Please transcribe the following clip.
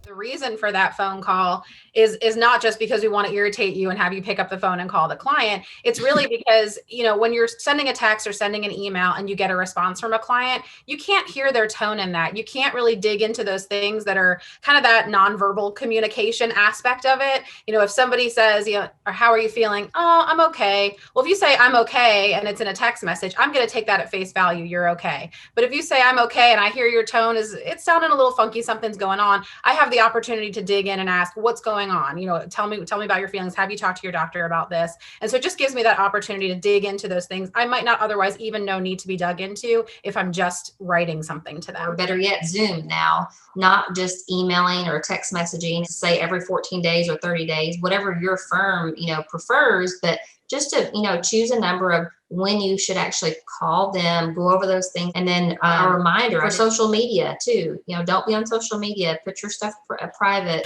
The reason for that phone call is not just because we want to irritate you and have you pick up the phone and call the client. It's really because, when you're sending a text or sending an email and you get a response from a client, you can't hear their tone in that. You can't really dig into those things that are kind of that nonverbal communication aspect of it. If somebody says, or how are you feeling? Oh, I'm okay. Well, if you say I'm okay and it's in a text message, I'm going to take that at face value. You're okay. But if you say I'm okay and I hear your tone is it's sounding a little funky, something's going on, I have the opportunity to dig in and ask what's going on. Tell me about your feelings. Have you talked to your doctor about this? And so it just gives me that opportunity to dig into those things I might not otherwise even know need to be dug into if I'm just writing something to them. Or better yet, Zoom now, not just emailing or text messaging, say every 14 days or 30 days, whatever your firm, prefers, but just to, choose a number of when you should actually call them, go over those things. And then a reminder for social media too, don't be on social media, put your stuff private.